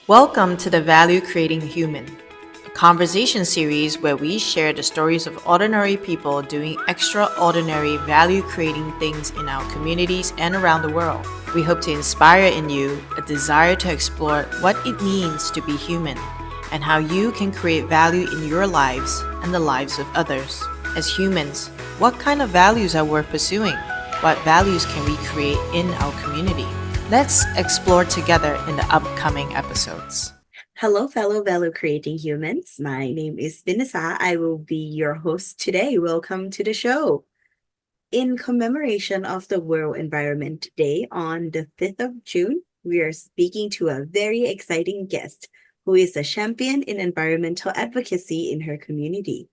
Welcome to the Value Creating Human, a conversation series where we share the stories of ordinary people doing extraordinary value creating things in our communities and around the world. We hope to inspire in you a desire to explore what it means to be human and how you can create value in your lives and the lives of others. As humans, what kind of values are worth pursuing? What values can we create in our community? Let's explore together in the upcoming episodes. Hello, fellow value creating humans. My name is Vanessa. I will be your host today. Welcome to the show. In commemoration of the World Environment Day on the 5th of June, we are speaking to a very exciting guest who is a champion in environmental advocacy in her community.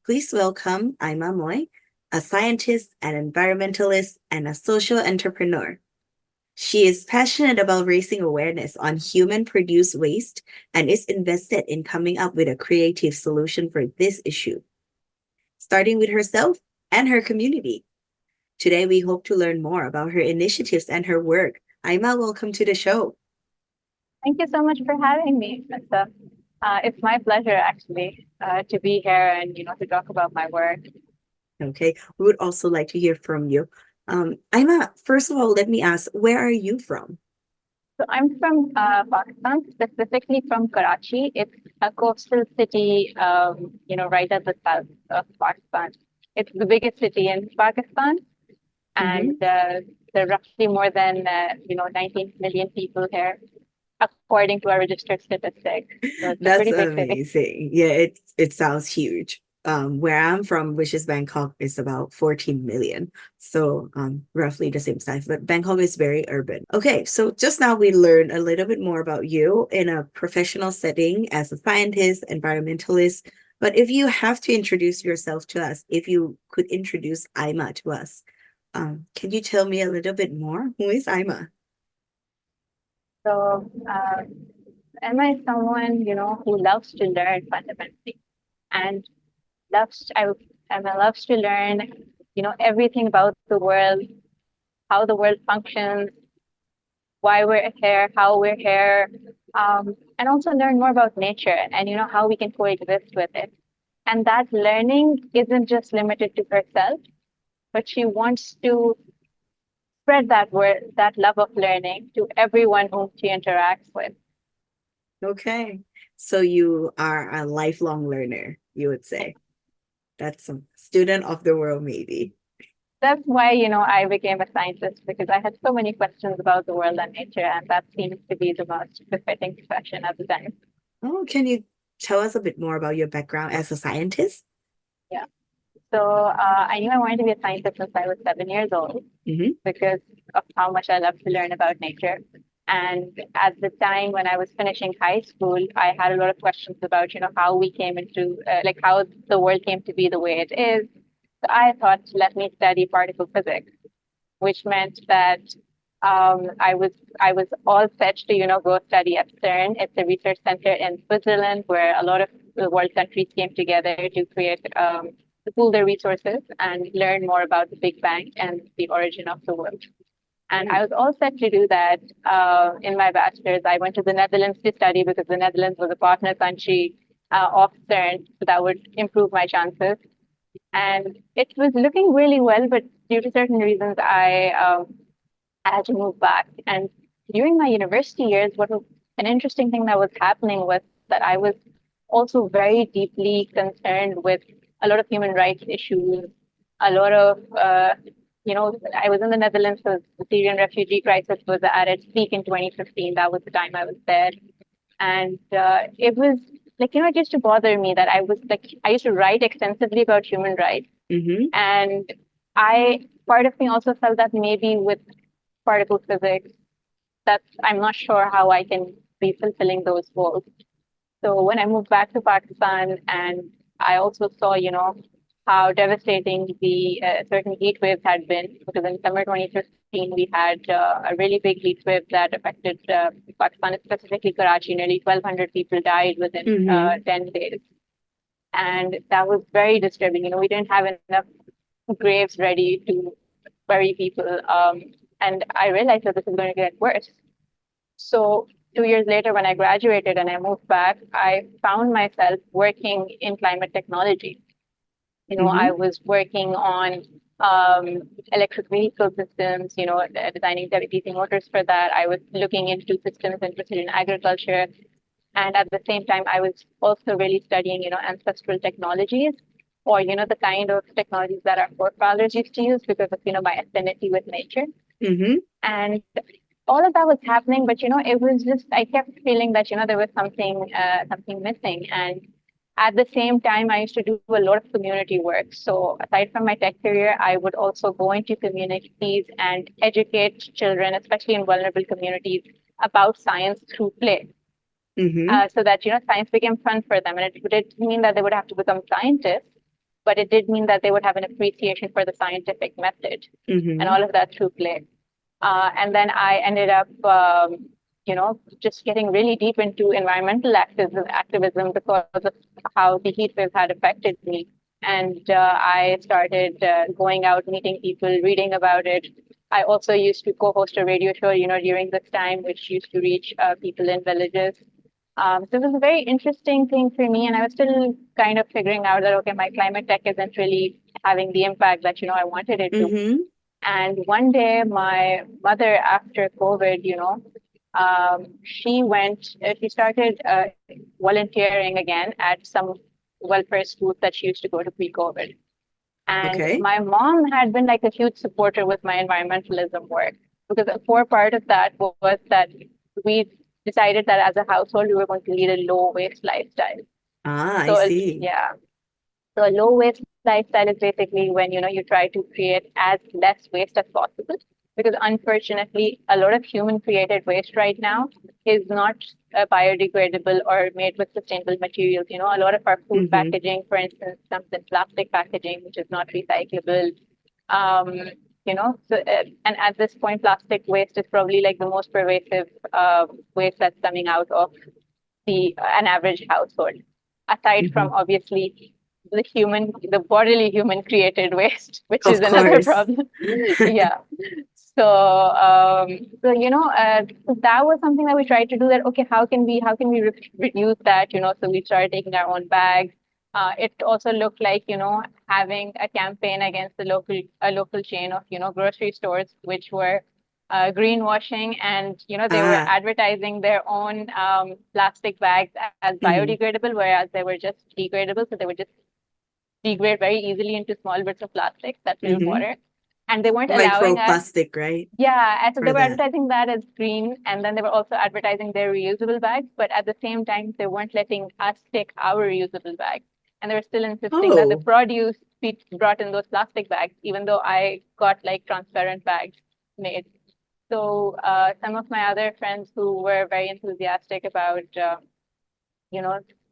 Please welcome Aimah Moiz, a scientist, an environmentalist, and a social entrepreneur. She is passionate about raising awareness on human-produced waste and is invested in coming up with a creative solution for this issue, starting with herself and her community. Today, we hope to learn more about her initiatives and her work. Aimah, welcome to the show. Thank you so much for having me, Vanessa. It's my pleasure, actually, to be here and to talk about my work. Okay, we would also like to hear from you. Aimah, first of all, let me ask, where are you from? So I'm from Pakistan, specifically from Karachi. It's a coastal city, right at the south of Pakistan. It's the biggest city in Pakistan, and there are roughly more than 19 million people here, according to our registered statistics. So it's a That's pretty big city. amazing. Yeah, it sounds huge. Where I'm from, which is Bangkok, is about 14 million. So roughly the same size, but Bangkok is very urban. Okay, so just now we learned a little bit more about you in a professional setting as a scientist, environmentalist. But if you have to introduce yourself to us, if you could introduce Aimah to us, can you tell me a little bit more? Who is Aimah? So, am I someone who loves to learn fundamentally, and loves to learn everything about the world, how the world functions, why we're here, how we're here, and also learn more about nature and how we can coexist with it. And that learning isn't just limited to herself, but she wants to spread that love of learning to everyone whom she interacts with. Okay, so you are a lifelong learner, you would say. That's a student of the world, maybe. That's why I became a scientist, because I had so many questions about the world and nature, and that seems to be the most befitting profession at the time. Oh, can you tell us a bit more about your background as a scientist? Yeah. So I knew I wanted to be a scientist since I was 7 years old, because of how much I love to learn about nature. And at the time when I was finishing high school, I had a lot of questions about, how we came into, how the world came to be the way it is. So I thought, let me study particle physics, which meant that I was all set to, go study at CERN. It's a research center in Switzerland where a lot of the world countries came together to create to pool their resources and learn more about the Big Bang and the origin of the world. And I was all set to do that in my bachelor's. I went to the Netherlands to study because the Netherlands was a partner country of CERN, so that would improve my chances. And it was looking really well, but due to certain reasons, I had to move back. And during my university years, an interesting thing that was happening was that I was also very deeply concerned with a lot of human rights issues, a lot of I was in the Netherlands, so the Syrian refugee crisis was at its peak in 2015. That was the time I was there. And it was it used to bother me that I used to write extensively about human rights. And part of me also felt that maybe with particle physics, that I'm not sure how I can be fulfilling those goals. So when I moved back to Pakistan, and I also saw, how devastating the certain heat waves had been, because in summer 2015, we had a really big heat wave that affected Pakistan, specifically Karachi. Nearly 1,200 people died within 10 days. And that was very disturbing. We didn't have enough graves ready to bury people. And I realized that this is going to get worse. So 2 years later, when I graduated and I moved back, I found myself working in climate technology. I was working on electric vehicle systems, designing DC motors for that. I was looking into systems in precision agriculture. And at the same time, I was also really studying, ancestral technologies, or, the kind of technologies that our forefathers used to use because of, my affinity with nature. And all of that was happening, but, it was just, I kept feeling that, there was something missing. And at the same time, I used to do a lot of community work. So aside from my tech career, I would also go into communities and educate children, especially in vulnerable communities, about science through play. So that, science became fun for them. And it didn't mean that they would have to become scientists, but it did mean that they would have an appreciation for the scientific method and all of that through play. And then I ended up, just getting really deep into environmental activism because of how the heat wave had affected me. And I started going out, meeting people, reading about it. I also used to co-host a radio show, during this time, which used to reach people in villages. So it was a very interesting thing for me, and I was still kind of figuring out that, okay, my climate tech isn't really having the impact that, I wanted it to. And one day, my mother, after COVID, she started volunteering again at some welfare schools that she used to go to pre-COVID. And my mom had been like a huge supporter with my environmentalism work, because a core part of that was that we decided that as a household, we were going to lead a low waste lifestyle. I see. Yeah. So a low waste lifestyle is basically when, you try to create as less waste as possible, because unfortunately, a lot of human created waste right now is not biodegradable or made with sustainable materials. A lot of our food packaging, for instance, comes in plastic packaging, which is not recyclable. And at this point, plastic waste is probably like the most pervasive waste that's coming out of an average household, aside from obviously the bodily human created waste, which is another problem. Yeah. So, so that was something that we tried to do. That, okay, how can we reduce that? So we started taking our own bags. It also looked like, having a campaign against a local chain of, grocery stores, which were greenwashing, and, they were advertising their own plastic bags as biodegradable, whereas they were just degradable. So they would just degrade very easily into small bits of plastic that fill water. And they weren't allowing us. Microplastic, right? Yeah, so they were advertising that as green, and then they were also advertising their reusable bags. But at the same time, they weren't letting us take our reusable bags, and they were still insisting that the produce be brought in those plastic bags, even though I got like transparent bags made. So some of my other friends who were very enthusiastic about, the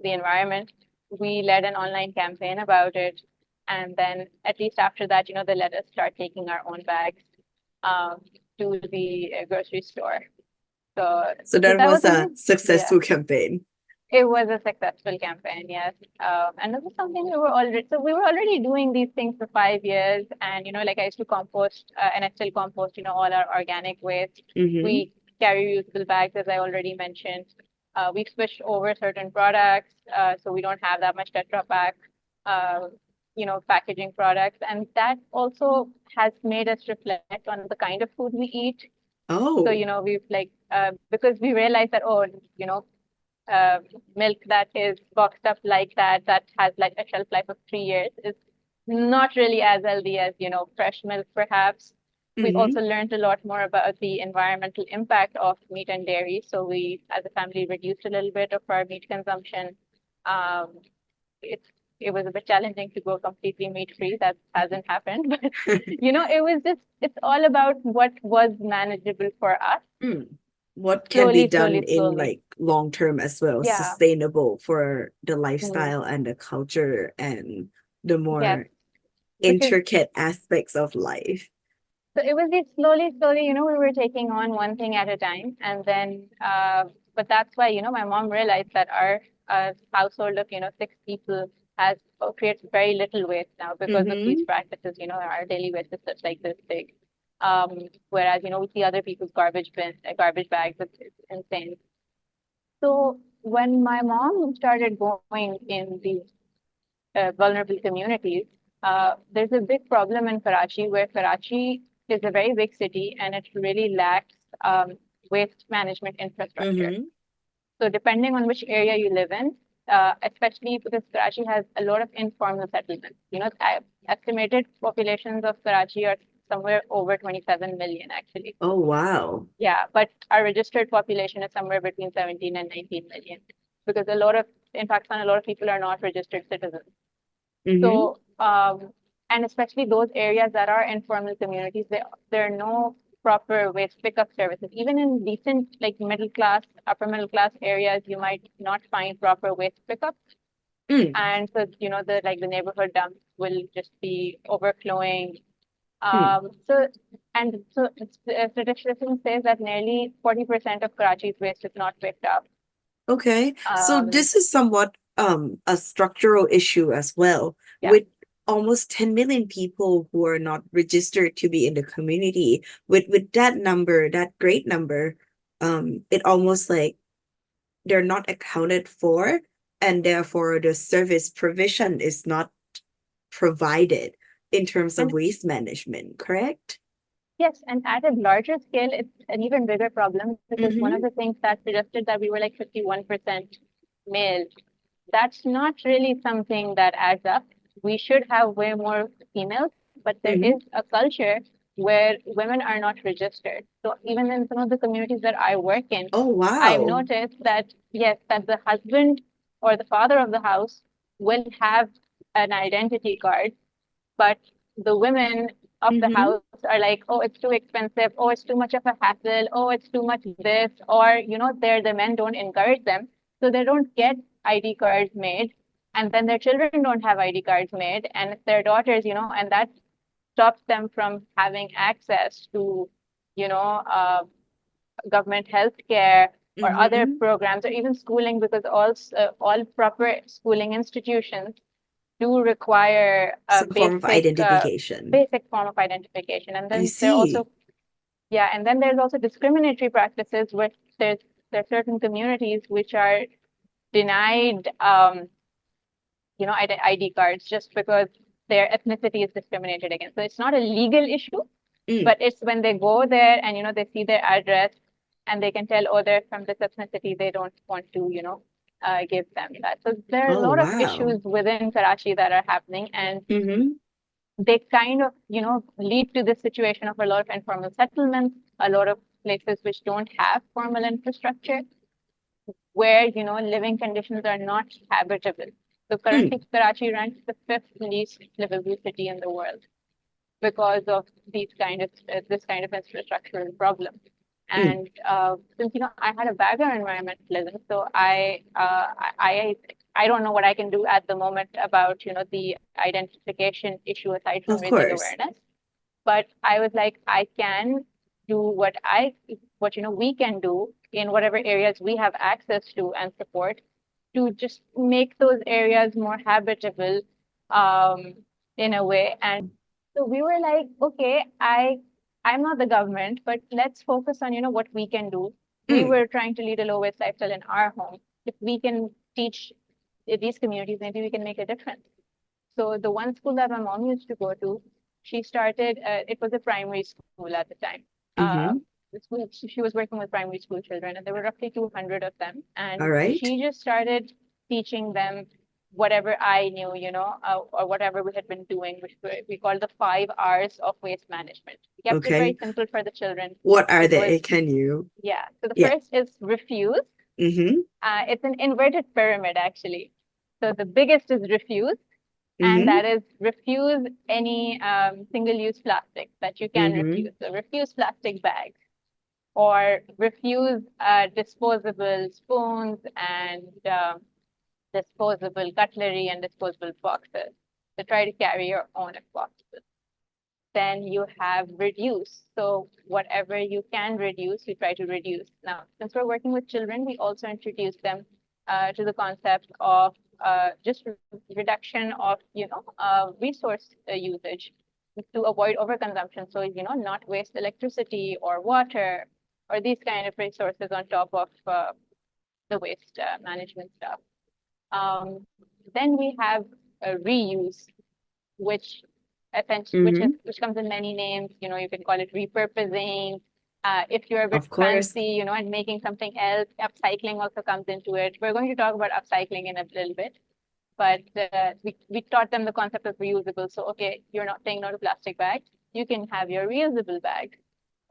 environment, we led an online campaign about it. And then at least after that, they let us start taking our own bags to the grocery store. So that was a successful campaign. It was a successful campaign, yes. And this is something we were already doing these things for 5 years. And, like I used to compost and I still compost, all our organic waste. We carry reusable bags, as I already mentioned. We've switched over certain products, so we don't have that much Tetra Pak, packaging products. And that also has made us reflect on the kind of food we eat. So, we've because we realized that, milk that is boxed up like that has like a shelf life of 3 years is not really as healthy as, fresh milk, perhaps. We've also learned a lot more about the environmental impact of meat and dairy. So we, as a family, reduced a little bit of our meat consumption. It was a bit challenging to go completely meat-free. That hasn't happened. But, it's all about what was manageable for us. What can be done in like long term as well, sustainable for the lifestyle and the culture and the more intricate aspects of life. So it was slowly, we were taking on one thing at a time. And then, but that's why, my mom realized that our household of, 6 people creates very little waste now because of these practices. Our daily waste is such like this big. Whereas, we see other people's garbage bags, it's insane. So when my mom started going in these vulnerable communities, there's a big problem in Karachi where Karachi is a very big city and it really lacks waste management infrastructure. Mm-hmm. So depending on which area you live in, especially because Karachi has a lot of informal settlements. Estimated populations of Karachi are somewhere over 27 million actually. Oh, wow. Yeah, but our registered population is somewhere between 17 and 19 million because in Pakistan, a lot of people are not registered citizens. Mm-hmm. So, and especially those areas that are informal communities, there are no proper waste pickup services. Even in decent, like middle class, upper middle class areas, you might not find proper waste pickup. Mm. And so, the neighborhood dumps will just be overflowing. Hmm. Statistics says that nearly 40% of Karachi's waste is not picked up. Okay. So Um, this is somewhat a structural issue as well, yeah. with almost 10 million people who are not registered to be in the community. With that number, that great number, it almost like they're not accounted for, and therefore the service provision is not provided in terms of And waste management, correct? yes, and at a larger scale, it's an even bigger problem because one of Mm-hmm. the things that suggested that we were like 51% male, that's not really something that adds up. We should have way more females, but there Mm-hmm. is a culture where women are not registered. So even in some of the communities that I work in, Oh, I've wow. noticed that, yes, that the husband or the father of the house will have an identity card, but the women of the Mm-hmm. house are like, oh, it's too expensive, oh, it's too much of a hassle, oh, it's too much this, or the men don't encourage them, so they don't get ID cards made, and then their children don't have ID cards made, and it's their daughters, and that stops them from having access to, you know, uh, government health care or other Mm-hmm. programs or even schooling because all proper schooling institutions do require a Some form of identification. basic form of identification. And I then see. there's also discriminatory practices where there are certain communities which are denied ID cards just because their ethnicity is discriminated against. So it's not a legal issue, Mm. but it's when they go there and they see their address and they can tell, oh, they're from this ethnicity, they don't want to give them that. So there are a Oh, lot of wow. issues within Karachi that are happening, and Mm-hmm. they kind of lead to this situation of a lot of informal settlements, a lot of places which don't have formal infrastructure, where living conditions are not habitable. So Mm. currently Karachi ranks the fifth least livable city in the world because of this kind of infrastructural problem. Mm. And since I had a background in environmentalism, so I don't know what I can do at the moment about the identification issue aside from Of raising course. awareness. But I was like, I can do what we can do in whatever areas we have access to and support to just make those areas more habitable um, in a way. And so we were like, okay, I'm not the government, but let's focus on what we can do. We Mm. were trying to lead a low waste lifestyle in our home. If we can teach these communities, maybe we can make a difference. So the one school that my mom used to go to, she started. It was a primary school at the time. Uh, Mm-hmm. she was working with primary school children, and there were roughly 200 of them. All And right. she just started teaching them whatever I knew, or whatever we had been doing, which we called the 5 R's of waste management. We kept it very Okay. simple for the children. What are It was, they? Can you? yeah. So the Yeah. first is refuse. Mm-hmm. It's an inverted pyramid, actually. So the biggest is refuse, and Mm-hmm. that is refuse any single-use plastics that you can Mm-hmm. refuse. So refuse plastic bags or refuse disposable spoons and disposable cutlery and disposable boxes. So try to carry your own if possible. Then you have reduce. So whatever you can reduce, you try to reduce. Now, since we're working with children, we also introduce them to the concept of just reduction of resource usage to avoid overconsumption. So not waste electricity or water or these kind of resources on top of the waste management stuff. Then we have reuse, which which comes in many names. You can call it repurposing. If you're a bit Of course. fancy, and making something else, upcycling also comes into it. We're going to talk about upcycling in a little bit, but we taught them the concept of reusable. So, okay, you're not saying no to plastic bags. You can have your reusable bag.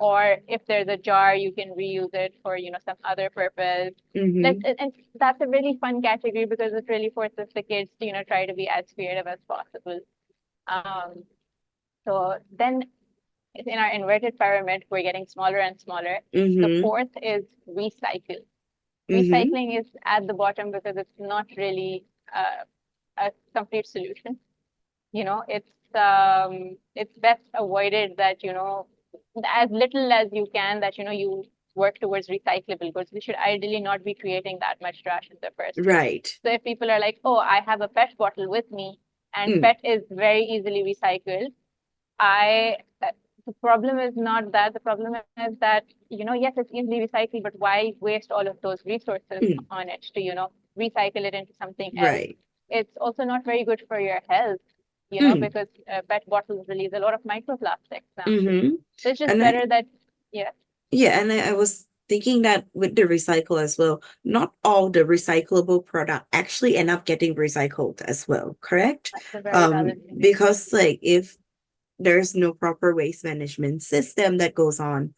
Or if there's a jar, you can reuse it for, some other purpose. And that's a really fun category because it really forces the kids to, try to be as creative as possible. So then in our inverted pyramid, we're getting smaller and smaller. The fourth is recycle. Recycling is at the bottom because it's not really a complete solution. It's best avoided that, as little as you can, that, you work towards recyclable goods. We should ideally not be creating that much trash in the first place. Right. So if people are like, oh, I have a PET bottle with me and PET is very easily recycled, the problem is not that. The problem is that, yes, it's easily recycled, but why waste all of those resources on it to, recycle it into something else? Right. It's also not very good for your health, because PET bottles release a lot of microplastics now. So it's just better that, yeah. Yeah, and I was thinking that with the recycle as well, not all the recyclable product actually end up getting recycled as well, correct? That's a very valid thing. Because if there's no proper waste management system that goes on,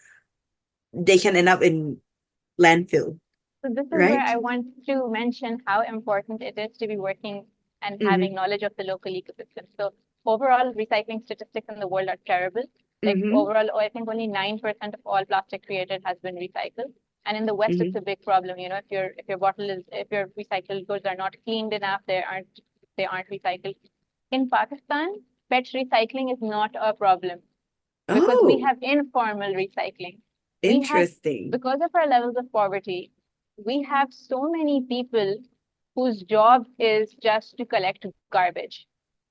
they can end up in landfill. So this is right? where I want to mention how important it is to be working and having knowledge of the local ecosystem. So overall, recycling statistics in the world are terrible. Like overall, I think only 9% of all plastic created has been recycled. And in the West, it's a big problem. If your recycled goods are not cleaned enough, they aren't recycled. In Pakistan, PET recycling is not a problem because we have informal recycling. Interesting. Because of our levels of poverty, we have so many people whose job is just to collect garbage.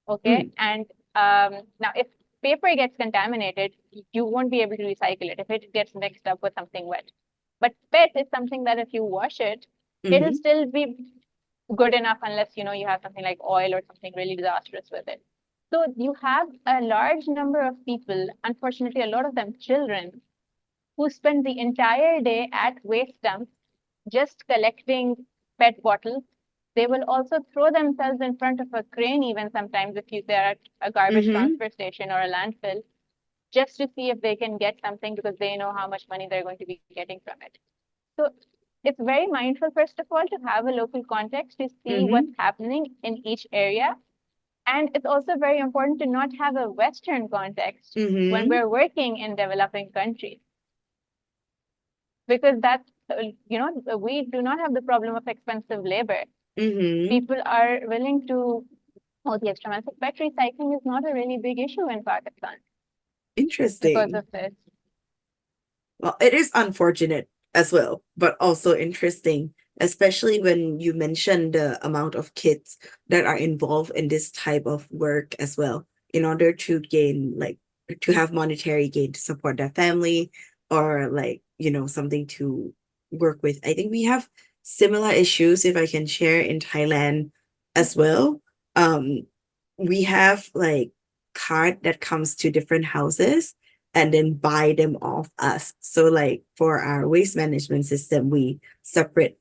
Okay. And now if paper gets contaminated, you won't be able to recycle it if it gets mixed up with something wet. But PET is something that if you wash it, it'll still be good enough unless, you have something like oil or something really disastrous with it. So you have a large number of people, unfortunately, a lot of them children, who spend the entire day at waste dumps just collecting PET bottles. They will also throw themselves in front of a crane even sometimes if they're at a garbage transfer station or a landfill, just to see if they can get something because they know how much money they're going to be getting from it. So it's very mindful, first of all, to have a local context to see what's happening in each area. And it's also very important to not have a Western context when we're working in developing countries. Because that's, we do not have the problem of expensive labor. People are willing to, the extra miles. Battery recycling is not a really big issue in Pakistan. Interesting. Because of this. Well, it is unfortunate as well, but also interesting, especially when you mentioned the amount of kids that are involved in this type of work as well, in order to gain, to have monetary gain to support their family or something to work with. I think we have similar issues, if I can share, in Thailand as well. We have card that comes to different houses and then buy them off us. So for our waste management system, we separate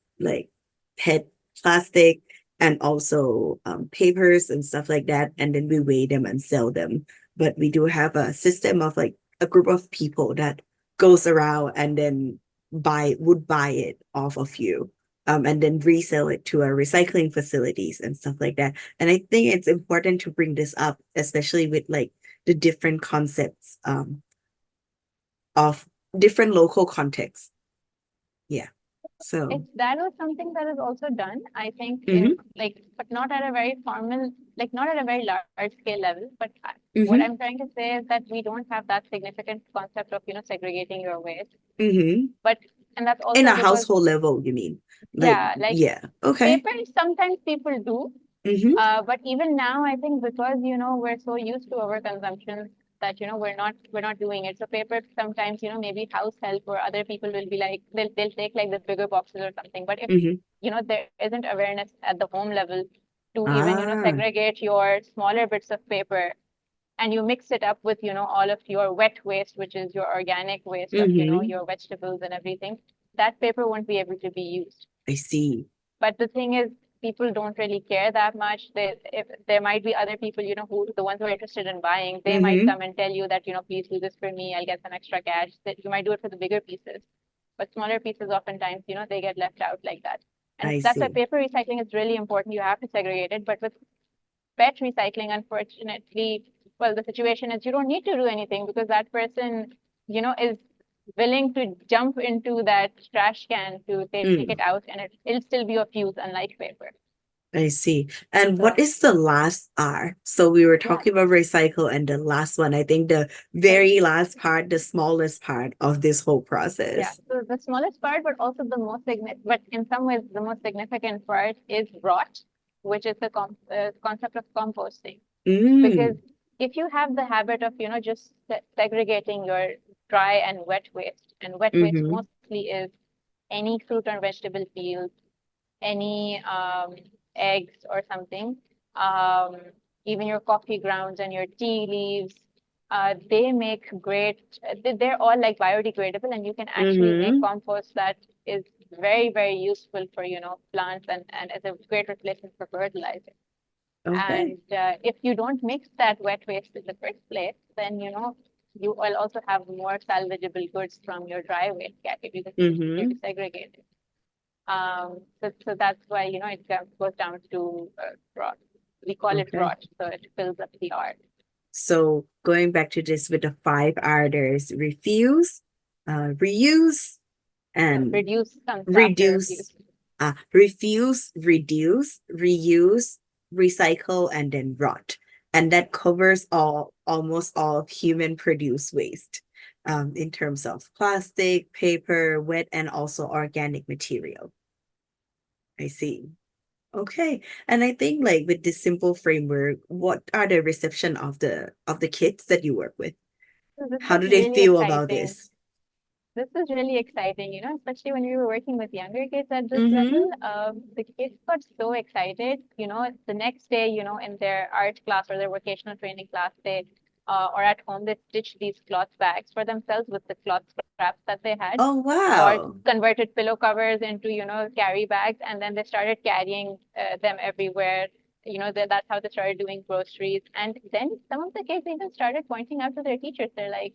PET, plastic, and also papers and stuff like that. And then we weigh them and sell them. But we do have a system of a group of people that goes around and then would buy it off of you. And then resell it to our recycling facilities and stuff like that. And I think it's important to bring this up, especially with the different concepts of different local contexts. Yeah. So that was something that is also done, I think, but not at a very formal, not at a very large scale level. But what I'm trying to say is that we don't have that significant concept of, segregating your waste. And that's also in a household level, you mean? Okay. Paper, sometimes people do. But even now, I think because, we're so used to overconsumption, that, we're not doing it. So paper sometimes, maybe house help or other people will be like, they'll take like the bigger boxes or something. But if, there isn't awareness at the home level to even, segregate your smaller bits of paper, and you mix it up with, all of your wet waste, which is your organic waste of, your vegetables and everything, that paper won't be able to be used. I see. But the thing is, people don't really care that much. If there might be other people, the ones who are interested in buying, they might come and tell you that, please do this for me. I'll get some extra cash. That you might do it for the bigger pieces, but smaller pieces oftentimes, they get left out like that. And that's why paper recycling is really important. You have to segregate it. But with PET recycling, unfortunately, well, the situation is you don't need to do anything because that person, is willing to jump into that trash can to take it out, and it'll still be of use, unlike paper. I see. And what is the last R? So we were talking about recycle, and the last one, I think the very last part, the smallest part of this whole process. Yeah, so the smallest part, but also the most significant, but in some ways the most significant part is rot, which is the concept of composting. Because if you have the habit of, just segregating your dry and wet waste, and wet waste mostly is any fruit or vegetable peels, any eggs or something, even your coffee grounds and your tea leaves, they make great, they're all like biodegradable, and you can actually make compost that is very, very useful for, plants and as a great replacement for fertilizer. Okay. And if you don't mix that wet waste in the first place, then, you will also have more salvageable goods from your dry waste category that you segregate it. So that's why, it goes down to rot. We call it rot, so it fills up the R. So going back to this with the 5 R, there's refuse, reuse, and reduce. Refuse, reduce, reuse, recycle, and then rot. And that covers almost all human produced waste, in terms of plastic, paper, wet, and also organic material. I see. Okay. And I think like with this simple framework, what are the reception of the kids that you work with? How do they feel about this? This is really exciting, especially when we were working with younger kids at this level. The kids got so excited, the next day, in their art class or their vocational training class, or at home, they stitched these cloth bags for themselves with the cloth scraps that they had. Oh, wow. Or converted pillow covers into, carry bags, and then they started carrying them everywhere. That's how they started doing groceries. And then some of the kids even started pointing out to their teachers. They're like,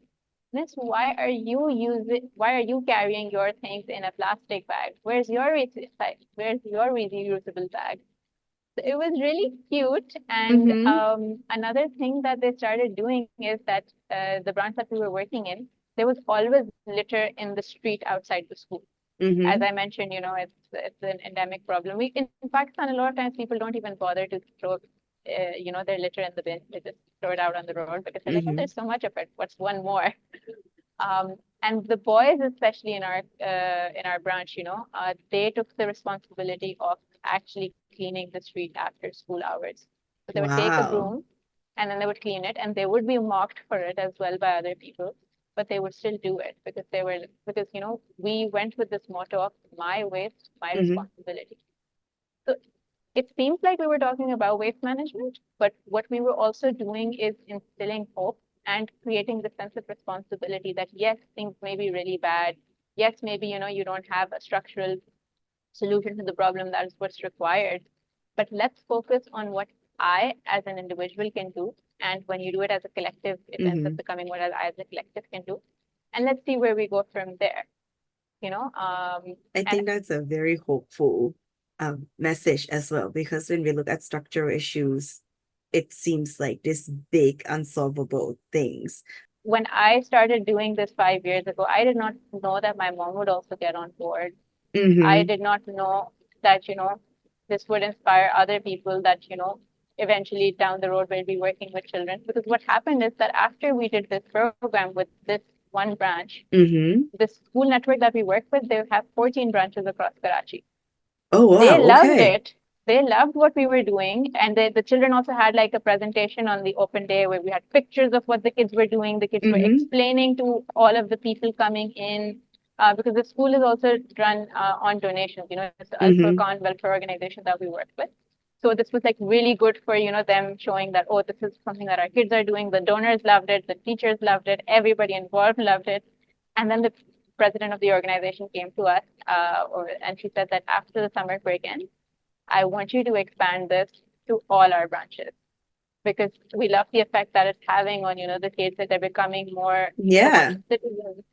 Miss, why are you carrying your things in a plastic bag? Where's your reusable bag? So it was really cute. And another thing that they started doing is that the branch that we were working in, there was always litter in the street outside the school. As I mentioned, it's an endemic problem. In Pakistan, a lot of times people don't even bother to throw, their litter in the bin. They just throw it out on the road because they're like, oh, there's so much of it. What's one more? And the boys, especially in our branch, they took the responsibility of actually cleaning the street after school hours. So they would take a broom and then they would clean it, and they would be mocked for it as well by other people, but they would still do it because we went with this motto of my waste, my responsibility. So it seems like we were talking about waste management, but what we were also doing is instilling hope and creating the sense of responsibility that, yes, things may be really bad. Yes, maybe, you don't have a structural solution to the problem that is what's required. But let's focus on what I, as an individual, can do. And when you do it as a collective, it ends up becoming what I, as a collective, can do. And let's see where we go from there. I think that's a very hopeful message as well, because when we look at structural issues, it seems like this big unsolvable things. When I started doing this 5 years ago, I did not know that my mom would also get on board. I did not know that, this would inspire other people that, eventually down the road we'll be working with children. Because what happened is that after we did this program with this one branch, the school network that we work with, they have 14 branches across Karachi. Oh, wow. They loved it. they loved what we were doing. And the children also had like a presentation on the open day where we had pictures of what the kids were doing. The kids were explaining to all of the people coming in, because the school is also run on donations. It's the Al-Furqan welfare organization that we work with. So this was like really good for, them showing that, oh, this is something that our kids are doing. The donors loved it. The teachers loved it. Everybody involved loved it. And then the president of the organization came to us, and she said that after the summer break ends, I want you to expand this to all our branches, because we love the effect that it's having on, the kids, that they're becoming more conscious citizens,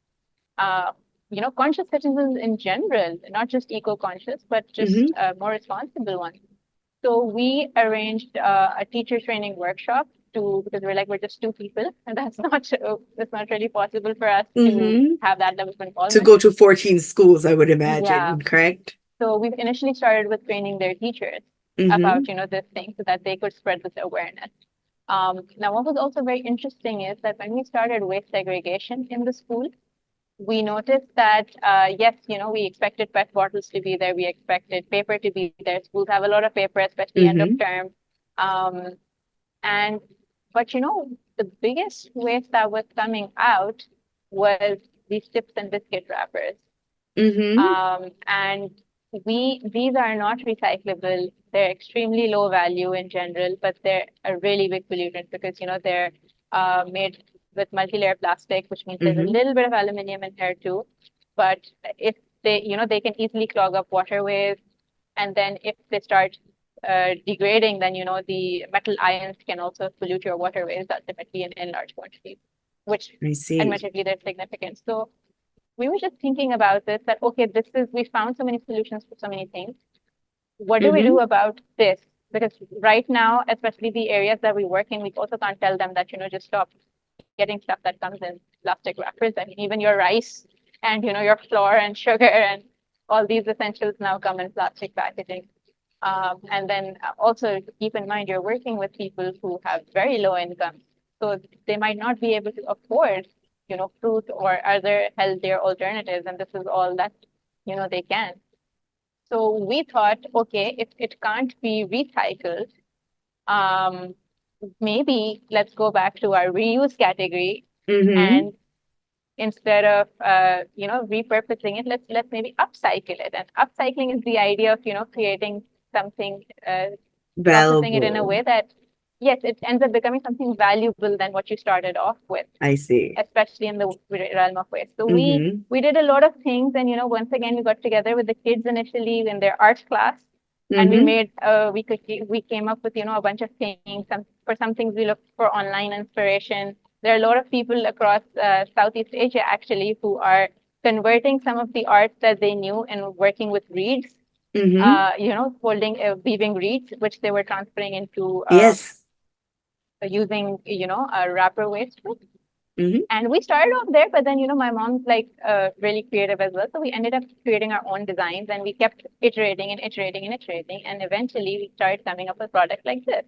conscious citizens in general, not just eco-conscious, but just more responsible ones. So we arranged a teacher training workshop because we're just two people, and that's not really possible for us to have that level of involvement. To go to 14 schools, I would imagine, correct? So we've initially started with training their teachers about, this thing so that they could spread this awareness. Now, what was also very interesting is that when we started waste segregation in the school, we noticed that, yes, we expected PET bottles to be there. We expected paper to be there. Schools have a lot of paper, especially end of term. But, the biggest waste that was coming out was these chips and biscuit wrappers. And these are not recyclable. They're extremely low value in general, but they're a really big pollutant because, they're made with multi-layer plastic, which means there's a little bit of aluminum in here too. But if they can easily clog up waterways. And then if they start degrading, then, the metal ions can also pollute your waterways ultimately in large quantities, which admittedly they're significant. So we were just thinking about this, that, okay, we found so many solutions for so many things. What do we do about this? Because right now, especially the areas that we work in, we also can't tell them that, just stop getting stuff that comes in plastic wrappers. I mean, even your rice and, your flour and sugar and all these essentials now come in plastic packaging. And then also keep in mind, you're working with people who have very low incomes. So they might not be able to afford, fruit or other healthier alternatives. And this is all that, they can. So we thought, okay, if it can't be recycled, maybe let's go back to our reuse category, and instead of repurposing it, let's maybe upcycle it. And upcycling is the idea of creating something, processing it in a way that, yes, it ends up becoming something valuable than what you started off with. I see. Especially in the realm of waste. So we did a lot of things, and once again we got together with the kids initially in their art class, and we made we came up with a bunch of things. For some things we looked for online inspiration. There are a lot of people across Southeast Asia actually who are converting some of the art that they knew and working with reeds. Folding, weaving reeds, which they were transferring into using a wrapper waste. And we started off there, but then my mom's really creative as well, so we ended up creating our own designs, and we kept iterating and iterating and iterating, and eventually we started coming up with a product like this.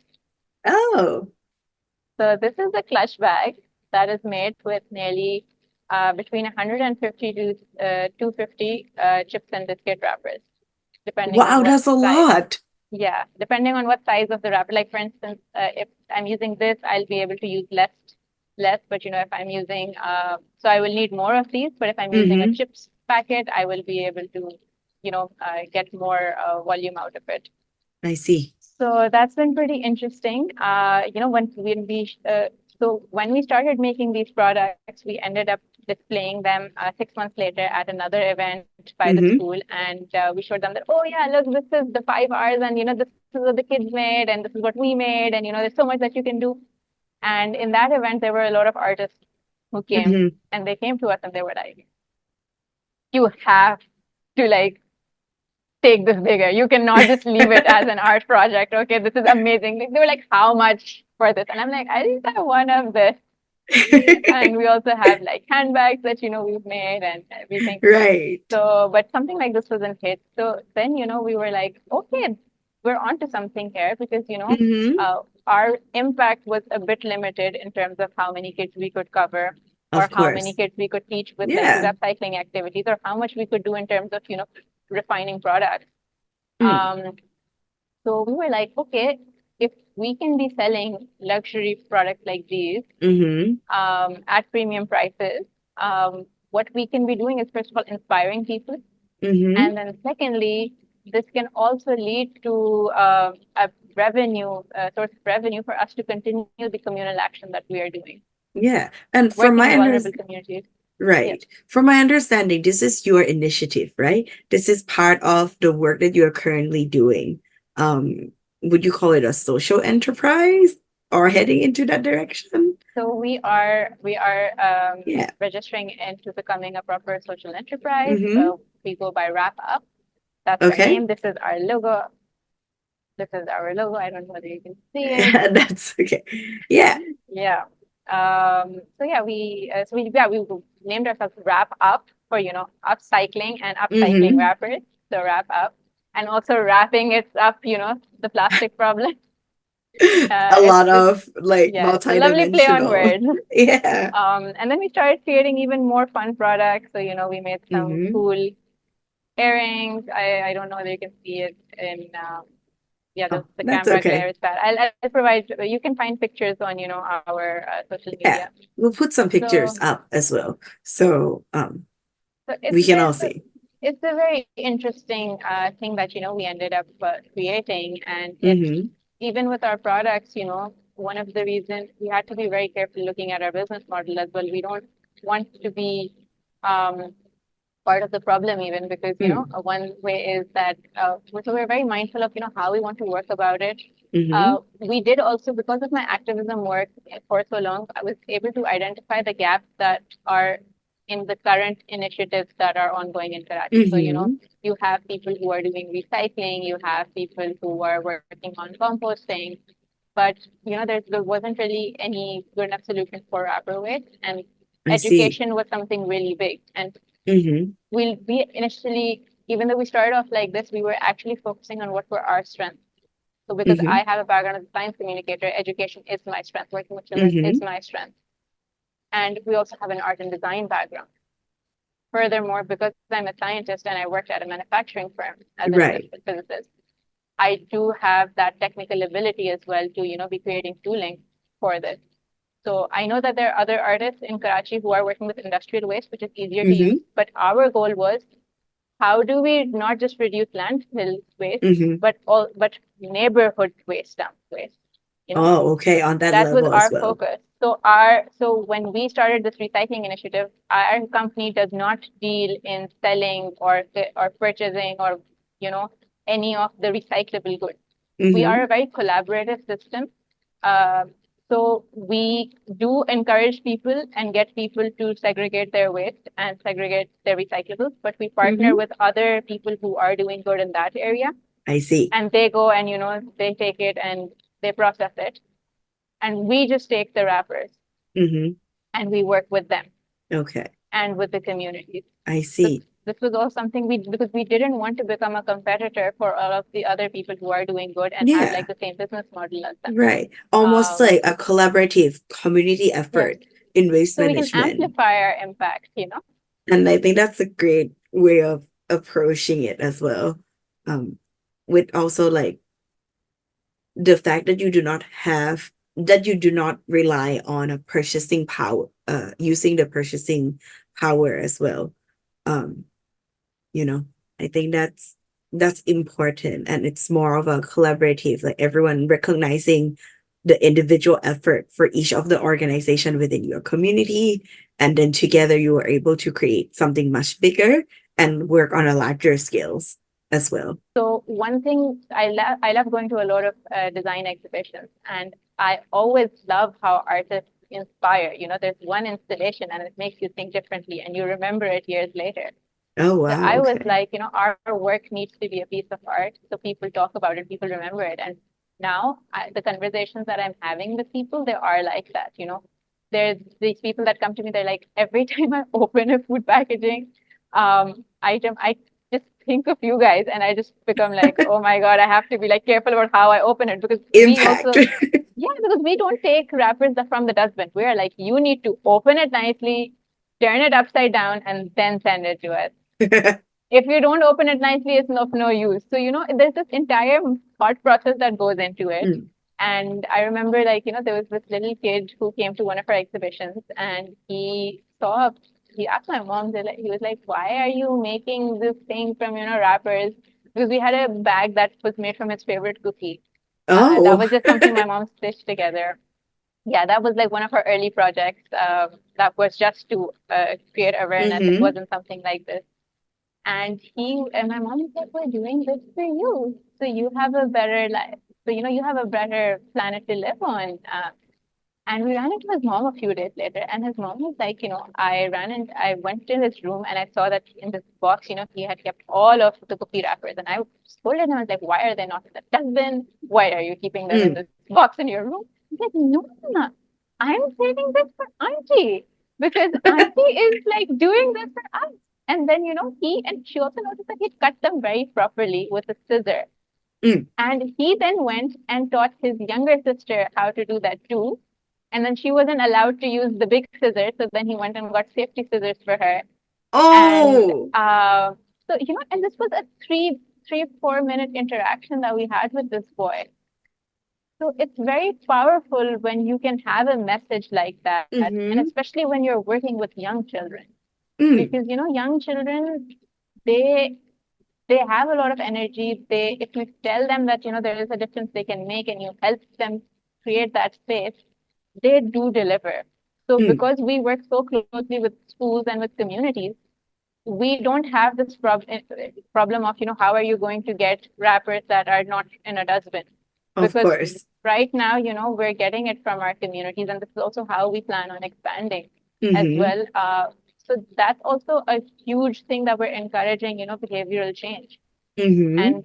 So this is a clutch bag that is made with nearly between 150 to 250 chips and biscuit wrappers, depending on what that's a lot. Yeah, depending on what size of the wrapper. Like, for instance, if I'm using this, I'll be able to use less, but if I'm using, so I will need more of these, but if I'm using a chips packet, I will be able to, get more volume out of it. I see. So that's been pretty interesting. When we started making these products, we ended up displaying them 6 months later at another event by the school, and we showed them that, oh yeah, look, this is the 5 R's, and this is what the kids made, and this is what we made, and there's so much that you can do. And in that event, there were a lot of artists who came, and they came to us and they were like, you have to take this bigger. You cannot just leave it as an art project. Okay, this is amazing. They were like, how much for this? And I'm like, I think I want of this. And we also have handbags that we've made and everything. Right. So, but something like this wasn't hit. So then we were like, okay, we're onto something here, because our impact was a bit limited in terms of how many kids we could cover, or how many kids we could teach with these upcycling activities, or how much we could do in terms of refining products. So we were like, okay, if we can be selling luxury products like these Mm-hmm. at premium prices, what we can be doing is, first of all, inspiring people. Mm-hmm. And then secondly, this can also lead to a source of revenue for us to continue the communal action that we are doing, Yeah. And from working my in vulnerable understanding, communities. right. Yes. From my understanding, this is your initiative, right? This is part of the work that you're currently doing. Would you call it a social enterprise or heading into that direction? So we are Yeah. registering into becoming a proper social enterprise. Mm-hmm. We go by Wrap Up. That's our Okay. name. This is our logo. This is our logo. I don't know whether you can see it. That's okay. Yeah. Yeah. So yeah, we named ourselves Wrap Up for, upcycling and upcycling Mm-hmm. wrappers. So Wrap Up, and also wrapping it up, the plastic problem. A lot It's of like Yeah, it's a lovely play on multi-dimensional. words. Yeah. And then we started creating even more fun products. So, we made some Mm-hmm. cool earrings. I don't know whether you can see it in yeah, Oh, the that's camera glare okay. is bad. I'll provide, you can find pictures on, our social Yeah. media. We'll put some pictures So, up as well. So so we can all see. it's a very interesting thing that, we ended up creating. And Mm-hmm. even with our products, one of the reasons we had to be very careful looking at our business model as well. We don't want to be um, part of the problem, even because, one way is that so we're very mindful of, how we want to work about it. Mm-hmm. We did also, because of my activism work for so long, I was able to identify the gaps that are in the current initiatives that are ongoing in Karachi. So, Mm-hmm. you have people who are doing recycling, you have people who are working on composting, but, there wasn't really any good enough solution for wrapper waste, and I see. education was something really big. And Mm-hmm. we initially, even though we started off like this, we were actually focusing on what were our strengths. So because Mm-hmm. I have a background as a science communicator, education is my strength. Working with children Mm-hmm. is my strength. And we also have an art and design background. Furthermore, because I'm a scientist and I worked at a manufacturing firm as an Right. industrial physicist, I do have that technical ability as well to, be creating tooling for this. So I know that there are other artists in Karachi who are working with industrial waste, which is easier to Mm-hmm. use. But our goal was, how do we not just reduce landfill waste, Mm-hmm. but neighborhood waste, dump waste? Oh, okay. On that That was level as our well. focus. So when we started this recycling initiative, our company does not deal in selling or purchasing or any of the recyclable goods. We are Mm-hmm. a very collaborative system. Uh, so we do encourage people and get people to segregate their waste and segregate their recyclables, but we partner Mm-hmm. with other people who are doing good in that area, I see. and they go and they take it and they process it, and we just take the wrappers Mm-hmm. and we work with them Okay. and with the communities. I This, see. this was all something because we didn't want to become a competitor for all of the other people who are doing good and have Yeah. like the same business model as them. Right. Almost like a collaborative community Yes. effort in waste So we can management. amplify our impact, And I think that's a great way of approaching it as well. With also like the fact that you do not rely on a purchasing power, using the purchasing power as well. Um, I think that's important, and it's more of a collaborative, like everyone recognizing the individual effort for each of the organization within your community, and then together you are able to create something much bigger and work on a larger scales as well. So one thing I love going to a lot of design exhibitions, and I always love how artists inspire. There's one installation and it makes you think differently, and you remember it years later. Oh, So wow. I was Okay. like, our work needs to be a piece of art, so people talk about it, people remember it. And now the conversations that I'm having with people, they are like that. There's these people that come to me, they're like, every time I open a food packaging item, I just think of you guys, and I just become like, oh my God, I have to be like careful about how I open it, because we Impact. also, yeah, because we don't take wrappers from the dustbin. We're like, you need to open it nicely, turn it upside down, and then send it to us. if you don't open it nicely, it's of no use. So, there's this entire thought process that goes into it. Mm. And I remember, there was this little kid who came to one of our exhibitions, and he asked my mom, he was like, why are you making this thing from, wrappers? Because we had a bag that was made from his favorite cookie. That Oh. was just something my mom stitched together. Yeah, that was like one of her early projects that was just to create awareness. It Mm-hmm. wasn't something like this. And my mom was like, we're doing this for you. So you have a better life. So, you have a better planet to live on. And we ran into his mom a few days later, and his mom was like, I went to his room and I saw that in this box, he had kept all of the cookie wrappers. And I scolded him. I was like, why are they not in the dustbin? Why are you keeping them in Mm. this box in your room? He's like, no, Mama, I'm saving this for Auntie because Auntie is like doing this for us. And then, she also noticed that he'd cut them very properly with a scissor. Mm. And he then went and taught his younger sister how to do that too. And then she wasn't allowed to use the big scissors, so then he went and got safety scissors for her. And Oh. so and this was a 4 minute interaction that we had with this boy. So it's very powerful when you can have a message like that, and Mm-hmm. especially when you're working with young children, Mm. because young children, they they have a lot of energy. If you tell them that there is a difference they can make, and you help them create that space, they do deliver. So Mm. because we work so closely with schools and with communities, we don't have this problem of how are you going to get wrappers that are not in a dustbin, Of because course. right now we're getting it from our communities, and this is also how we plan on expanding as Mm-hmm. well. So that's also a huge thing that we're encouraging, behavioral change. Mm-hmm. And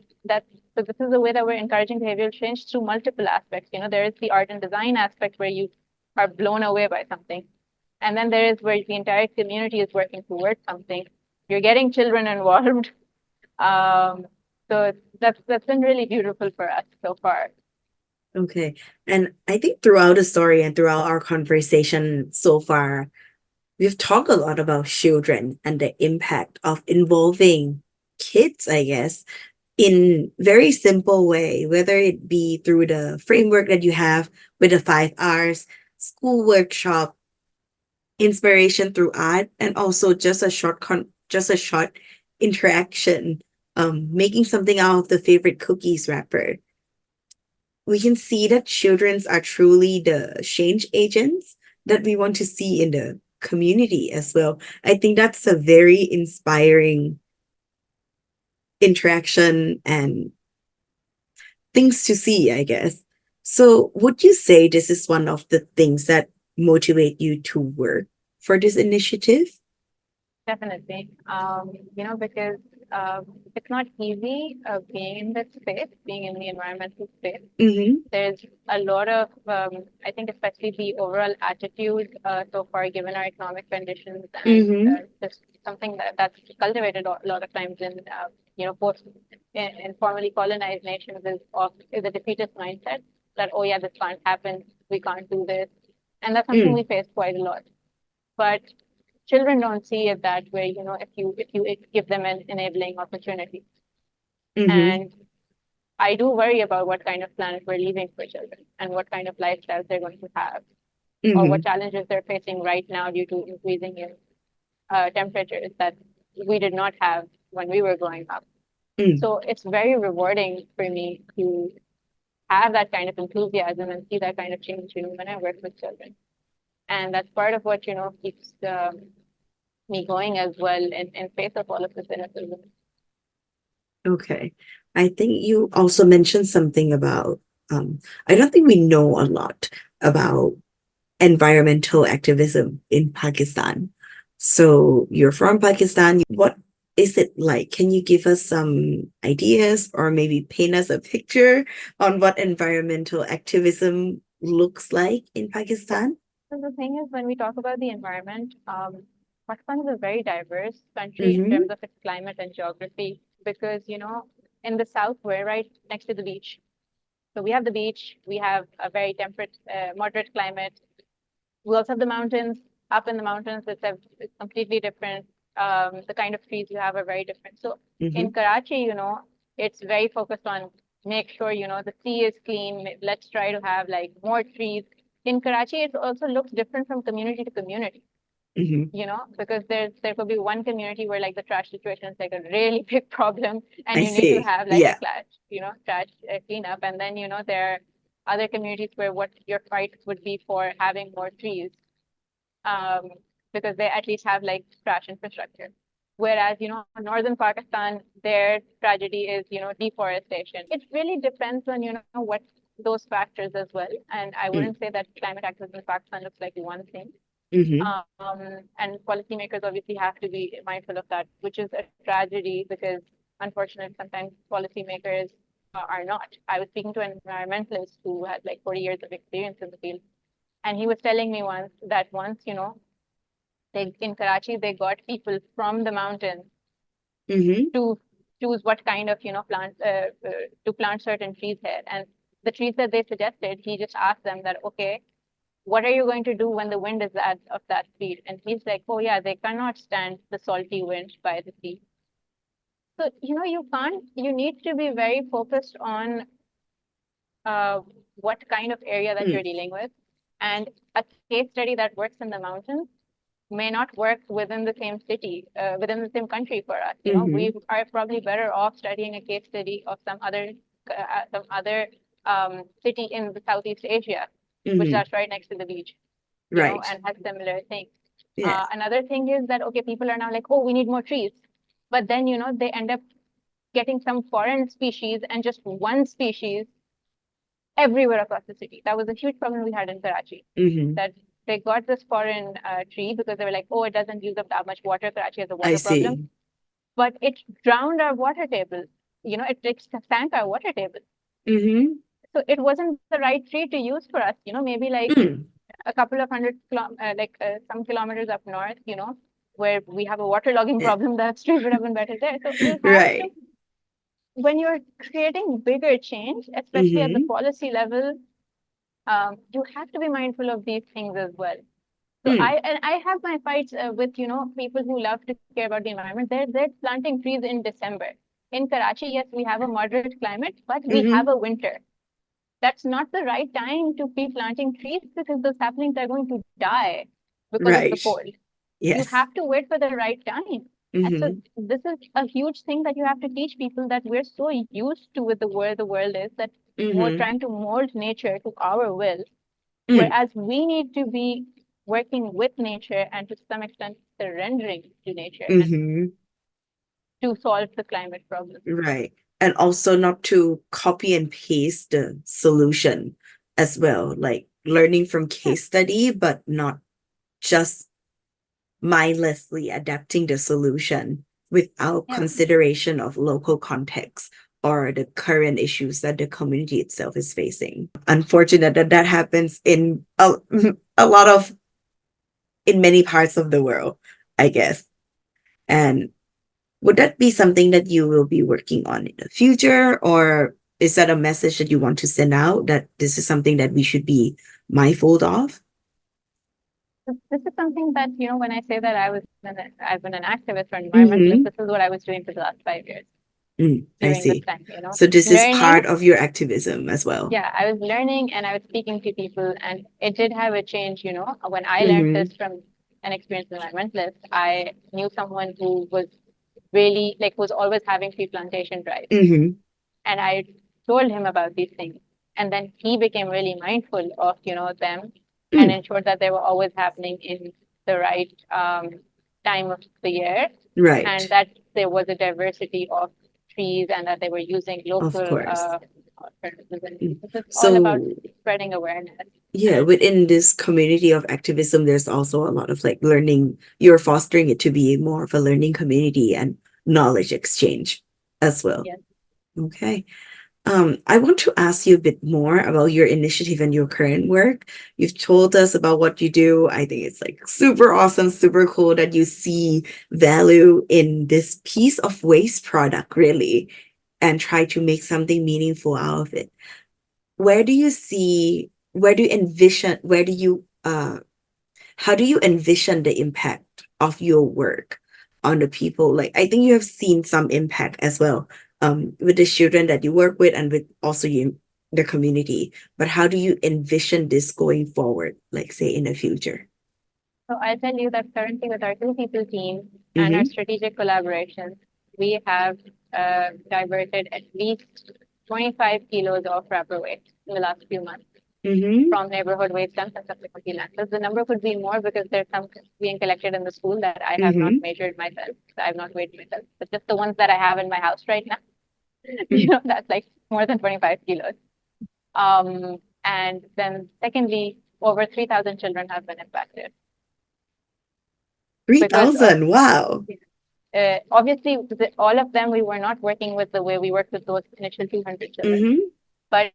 so this is the way that we're encouraging behavioral change through multiple aspects. There is the art and design aspect where you are blown away by something. And then there is where the entire community is working towards something. You're getting children involved. So that's been really beautiful for us so far. Okay. And I think throughout the story and throughout our conversation so far, we've talked a lot about children and the impact of involving kids, I guess, in very simple way, whether it be through the framework that you have with the 5 R's, school workshop, inspiration through art, and also just a short interaction, making something out of the favorite cookies wrapper. We can see that children are truly the change agents that we want to see in the community as well. I think that's a very inspiring interaction and things to see, I guess. So, would you say this is one of the things that motivate you to work for this initiative? Definitely. Because it's not easy being in this space, being in the environmental space. Mm-hmm. There's a lot of, I think, especially the overall attitude so far, given our economic conditions, and Mm-hmm. just something that's cultivated a lot of times in, post in formerly colonized nations is a defeatist mindset that, oh yeah, this can't happen, we can't do this, and that's something Mm. we face quite a lot. But children don't see it that way, if you give them an enabling opportunity. Mm-hmm. And I do worry about what kind of planet we're leaving for children and what kind of lifestyles they're going to have, or Mm-hmm. what challenges they're facing right now due to increasing temperatures that we did not have when we were growing up. Mm. So it's very rewarding for me to have that kind of enthusiasm and see that kind of change, when I work with children. And that's part of what, keeps me going as well in face of all of this cynicism. Okay. I think you also mentioned something about, I don't think we know a lot about environmental activism in Pakistan. So you're from Pakistan. What is it like? Can you give us some ideas or maybe paint us a picture on what environmental activism looks like in Pakistan? So the thing is, when we talk about the environment, Pakistan is a very diverse country in Mm-hmm. terms of its climate and geography because, in the south, we're right next to the beach. So we have the beach, we have a very temperate, moderate climate. We also have the mountains. Up in the mountains, it's completely different. the kind of trees you have are very different. So in Karachi, it's very focused on make sure, the sea is clean. Let's try to have like more trees. In Karachi, it also looks different from community to community. Because there could be one community where like the trash situation is like a really big problem, and you need to have like a trash cleanup. And then there are other communities where what your fight would be for having more trees, because they at least have like trash infrastructure. Whereas northern Pakistan, their tragedy is deforestation. It really depends on what those factors as well. And I wouldn't say that climate activism in Pakistan looks like one thing. And policymakers obviously have to be mindful of that, which is a tragedy because unfortunately sometimes policymakers are not. I was speaking to an environmentalist who had like 40 years of experience in the field, and he was telling me once, in Karachi they got people from the mountains to choose what kind of plants to plant certain trees here, and the trees that they suggested, he just asked them that, okay, what are you going to do when the wind is of that speed? And he's like, oh yeah, they cannot stand the salty wind by the sea. So, you need to be very focused on what kind of area that you're dealing with. And a case study that works in the mountains may not work within the same city, within the same country for us. We are probably better off studying a case study of some other city in the Southeast Asia, which is right next to the beach, and has similar things. Another thing is that, okay, people are now like, oh, we need more trees. But then, they end up getting some foreign species and just one species everywhere across the city. That was a huge problem we had in Karachi, that they got this foreign tree because they were like, oh, it doesn't use up that much water. Karachi has a water problem. But it drowned our water table. It sank our water table. So it wasn't the right tree to use for us, maybe like a couple of hundred, some kilometers up north, where we have a waterlogging problem, that tree would have been better there. So you have to, when you're creating bigger change, especially at the policy level, you have to be mindful of these things as well. So I have my fights with, people who love to care about the environment. They're planting trees in December. In Karachi, yes, we have a moderate climate, but we have a winter. That's not the right time to be planting trees because those saplings are going to die because of the cold. You have to wait for the right time. And so this is a huge thing that you have to teach people, that we're so used to with the world is, that we're trying to mold nature to our will. Whereas we need to be working with nature and to some extent surrendering to nature and to solve the climate problem. And also not to copy and paste the solution as well, like learning from case study, but not just mindlessly adapting the solution without consideration of local context or the current issues that the community itself is facing. Unfortunate that happens in in many parts of the world, I guess. And would that be something that you will be working on in the future, or is that a message that you want to send out, that this is something that we should be mindful of? This is something that, when I say that I've been an activist or environmentalist, this is what I was doing for the last 5 years. I see. This time, So this is part of your activism as well. Yeah, I was learning and I was speaking to people, and it did have a change, when I learned this from an experienced environmentalist. I knew someone who was really was always having tree plantation drives. And I told him about these things. And then he became really mindful of, them and ensured that they were always happening in the right time of the year. And that there was a diversity of trees and that they were using local alternatives. It's all about spreading awareness. Within this community of activism, there's also a lot of learning. You're fostering it to be more of a learning community and knowledge exchange as well. Okay. I want to ask you a bit more about your initiative and your current work. You've told us about what you do. I think it's super awesome, super cool that you see value in this piece of waste product, really, and try to make something meaningful out of it. How do you envision the impact of your work on the people? Like, I think you have seen some impact as well, with the children that you work with and with also the community. But how do you envision this going forward, like say in the future? So I'll tell you that currently with our two people team and our Mm-hmm. strategic collaborations, we have diverted at least 25 kilos of wrapper waste in the last few months Mm-hmm. from neighborhood waste dumps and subsequently landfills. The number could be more because there's some being collected in the school that I have not Mm-hmm. measured myself. So I have not weighed myself, but just the ones that I have in my house right now, Mm-hmm. that's like more than 25 kilos. And then secondly, over 3,000 children have been impacted because of 3,000. Wow. obviously all of them we were not working with the way we worked with those initial 200 children, Mm-hmm. but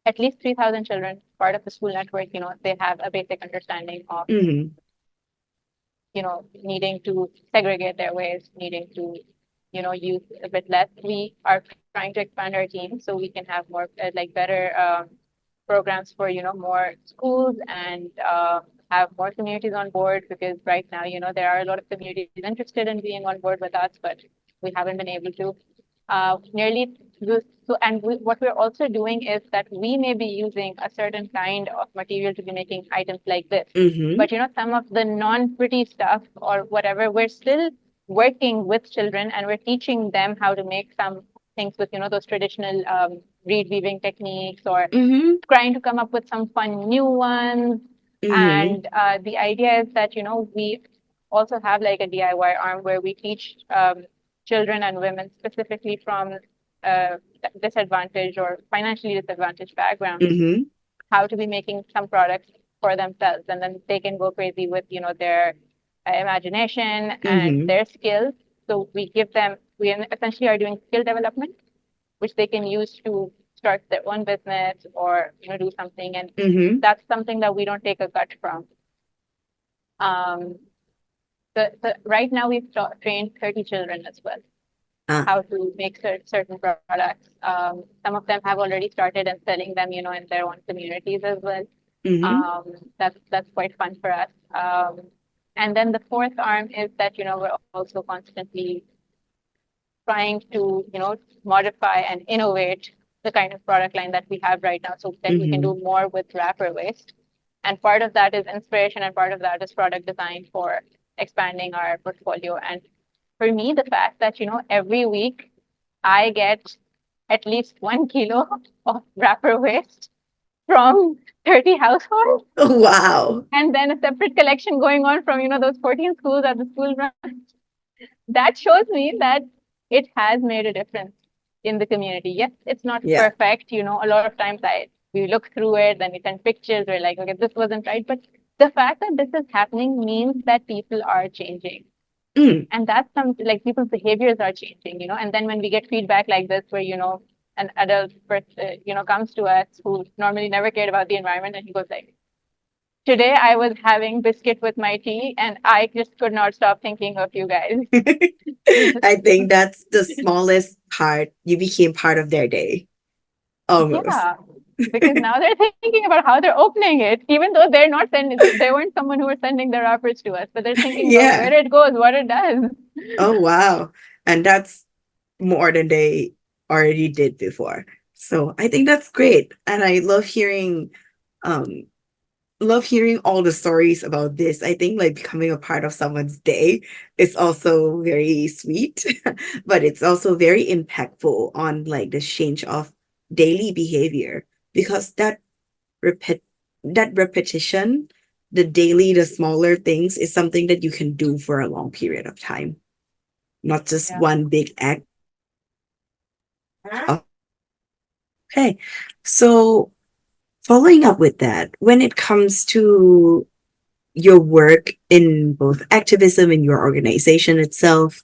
at least 3,000 children, part of the school network, they have a basic understanding of, Mm-hmm. needing to segregate their waste, needing to, use a bit less. We are trying to expand our team so we can have more, like better programs for, more schools and have more communities on board because right now, there are a lot of communities interested in being on board with us, but we haven't been able to. Nearly so, and what we're also doing is that we may be using a certain kind of material to be making items like this. Mm-hmm. But some of the non-pretty stuff or whatever, we're still working with children and we're teaching them how to make some things with those traditional reed weaving techniques or Mm-hmm. trying to come up with some fun new ones. Mm-hmm. And the idea is that we also have like a DIY arm where we teach children and women specifically from uh, disadvantaged or financially disadvantaged backgrounds Mm-hmm. how to be making some products for themselves, and then they can go crazy with their imagination and Mm-hmm. their skills. So we essentially are doing skill development which they can use to start their own business or do something, and Mm-hmm. that's something that we don't take a cut from. um, right now we've trained 30 children as well Ah. how to make certain products. Some of them have already started and selling them, in their own communities as well. Mm-hmm. That's quite fun for us. And then the fourth arm is that we're also constantly trying to modify and innovate the kind of product line that we have right now, so that we can Mm-hmm. do more with wrapper waste. And part of that is inspiration, and part of that is product design for expanding our portfolio. And for me, the fact that every week I get at least 1 kilo of wrapper waste from 30 households, Wow. and then a separate collection going on from those 14 schools at the school run, that shows me that it has made a difference in the community. Yes, it's not Yeah. perfect. A lot of times we look through it, then we send pictures, we're like, okay, this wasn't right. But the fact that this is happening means that people are changing. Mm. And that's like people's behaviors are changing, and then when we get feedback like this, where, an adult, comes to us who normally never cared about the environment, and he goes like, today I was having biscuit with my tea and I just could not stop thinking of you guys. I think that's the smallest part. You became part of their day, almost. Yeah, because now they're thinking about how they're opening it, even though they're not sending, they weren't someone who were sending their offers to us, but they're thinking about Yeah. where it goes, what it does. Oh, wow. And that's more than they already did before. So I think that's great. And I um love hearing all the stories about this. I think like becoming a part of someone's day is also very sweet, but it's also very impactful on like the change of daily behavior because repeat that repetition, the smaller things is something that you can do for a long period of time, not just Yeah. one big act. Okay. So following up with that, when it comes to your work in both activism and your organization itself,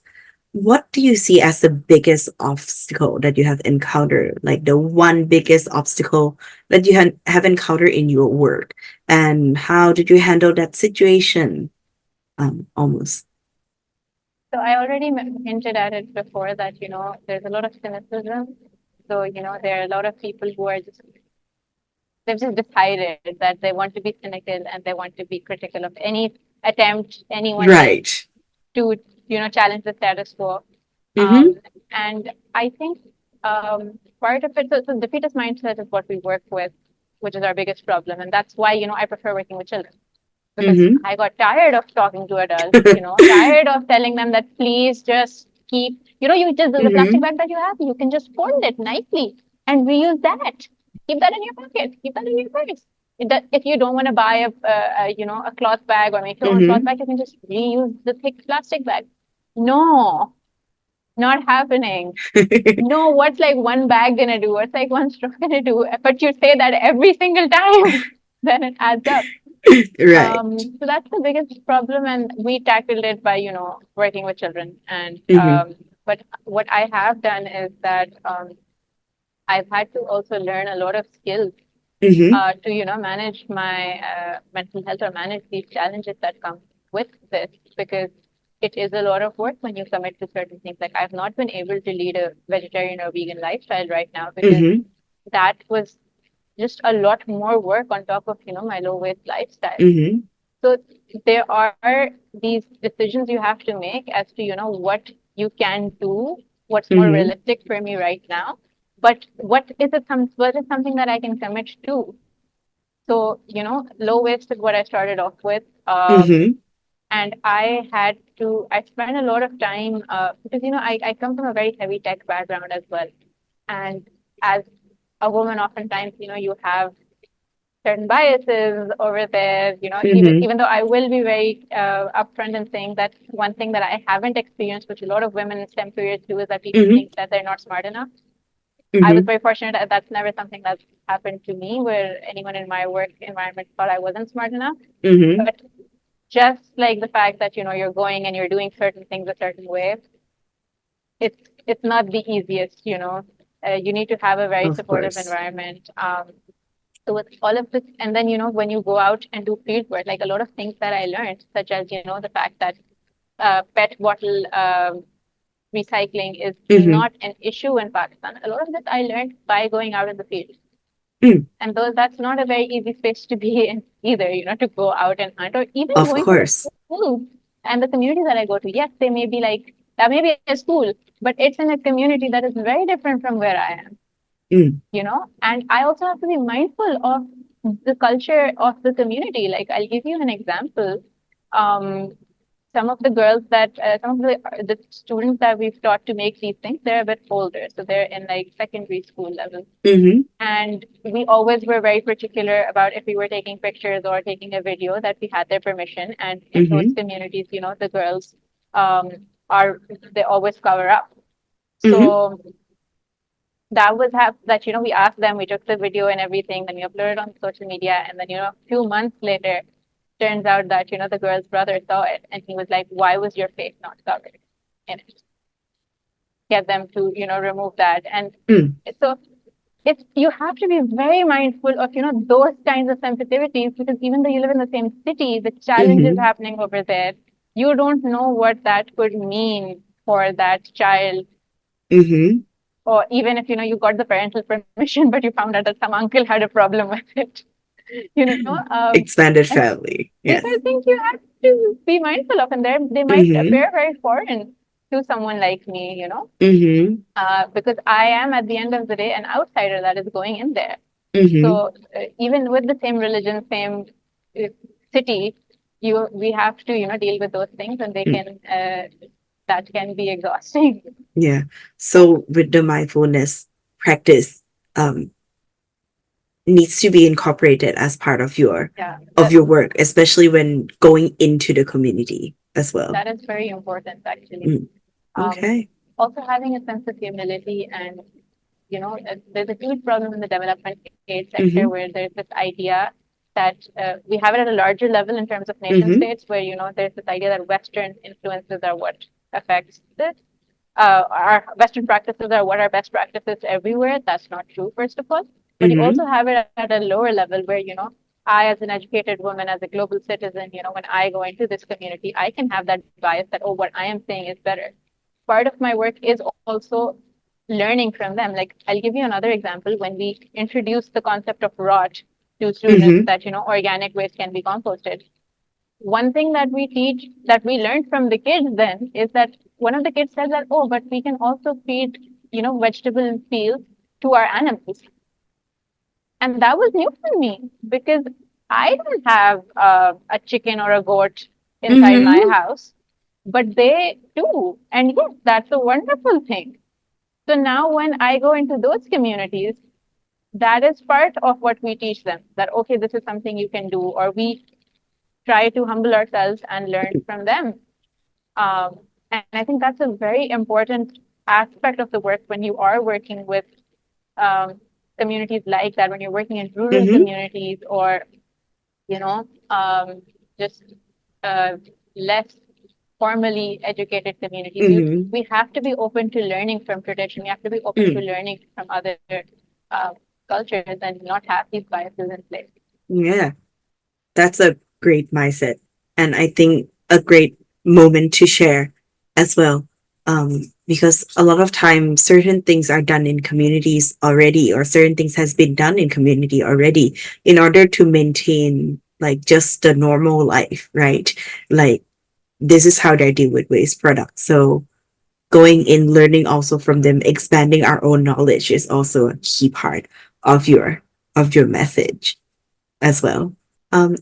what do you see as the biggest obstacle that you have encountered? Like the one biggest obstacle that you have encountered in your work, and how did you handle that situation? Almost. So I already hinted at it before that, there's a lot of cynicism. So, there are a lot of people who are they've just decided that they want to be cynical and they want to be critical of any attempt anyone makes Right. to challenge the status quo. Mm-hmm. And I think part of it, so defeatist mindset is what we work with, which is our biggest problem. And that's why, I prefer working with children. Because Mm-hmm. I got tired of talking to adults, tired of telling them that please just keep, you just, the plastic bag that you have, you can just fold it nicely and reuse that. Keep that in your pocket. Keep that in your purse. If you don't want to buy a cloth bag or make your own cloth bag, you can just reuse the thick plastic bag. No, not happening. No, what's like one bag gonna do? What's like one straw gonna do? But you say that every single time, then it adds up. Right. So that's the biggest problem, and we tackled it by working with children. And but what I have done is that I've had to also learn a lot of skills to manage my mental health or manage these challenges that come with this, because it is a lot of work when you commit to certain things. Like I've not been able to lead a vegetarian or vegan lifestyle right now because that was just a lot more work on top of my low weight lifestyle. So there are these decisions you have to make as to what you can do, what's more realistic for me right now, but what is something that I can commit to. So low waste is what I started off with, and I spent a lot of time because I come from a very heavy tech background as well, and as a woman, oftentimes you have certain biases over there, even though I will be very upfront in saying that one thing that I haven't experienced, which a lot of women in STEM careers do, is that people think that they're not smart enough. I was very fortunate that that's never something that's happened to me, where anyone in my work environment thought I wasn't smart enough. But just like the fact that, you're going and you're doing certain things a certain way, it's not the easiest, you need to have a very supportive environment. So with all of this, and then, when you go out and do field work, like a lot of things that I learned, such as, the fact that PET bottle recycling is not an issue in Pakistan. A lot of this I learned by going out in the field. And that's not a very easy space to be in either, to go out and hunt, or even going to the school and the community that I go to. Yes, they may be like, that may be a school, but it's in a community that is very different from where I am. And I also have to be mindful of the culture of the community. Like, I'll give you an example. Some of the girls some of the students that we've taught to make these things, they're a bit older. So they're in like secondary school level. And we always were very particular about if we were taking pictures or taking a video that we had their permission. And in those communities, the girls they always cover up. So that was that we asked them, we took the video and everything, then we uploaded on social media, and then a few months later, turns out that the girl's brother saw it, and he was like, "Why was your face not covered in it?" Get them to remove that, and so you have to be very mindful of those kinds of sensitivities, because even though you live in the same city, the challenges happening over there, you don't know what that could mean for that child. Or even if you got the parental permission, but you found out that some uncle had a problem with it. Expanded family. Yes. These are things you have to be mindful of, and they might appear very foreign to someone like me, because I am, at the end of the day, an outsider that is going in there. So even with the same religion, same city, we have to deal with those things, and they can that can be exhausting. Yeah. So with the mindfulness practice, needs to be incorporated as part of your work, especially when going into the community as well. That is very important, actually. Okay. Also having a sense of humility, and there's a huge problem in the development aid sector where there's this idea that we have it at a larger level in terms of nation states, where there's this idea that Western influences are what affects this. Our Western practices are what are best practices everywhere. That's not true, first of all. But you also have it at a lower level where, I, as an educated woman, as a global citizen, when I go into this community, I can have that bias that, what I am saying is better. Part of my work is also learning from them. Like, I'll give you another example. When we introduced the concept of rot to students, that, organic waste can be composted, one thing that we teach, that we learned from the kids then, is that one of the kids said that, oh, but we can also feed, vegetable peels to our animals. And that was new for me because I don't have a chicken or a goat inside my Mm-hmm. house, but they do. And yes, that's a wonderful thing. So now when I go into those communities, that is part of what we teach them, that, okay, this is something you can do, or we try to humble ourselves and learn from them. And I think that's a very important aspect of the work when you are working with um, communities like that, when you're working in rural Mm-hmm. communities or, you know, just uh, less formally educated communities. Mm-hmm. We have to be open to learning from tradition. We have to be open to Mm. learning from other uh, cultures and not have these biases in place. Yeah, that's a great mindset. And I think a great moment to share as well. Because a lot of times certain things are done in communities already, or certain things has been done in community already in order to maintain like just the normal life, right? Like this is how they deal with waste products. So going in, learning also from them, expanding our own knowledge is also a key part of your message as well.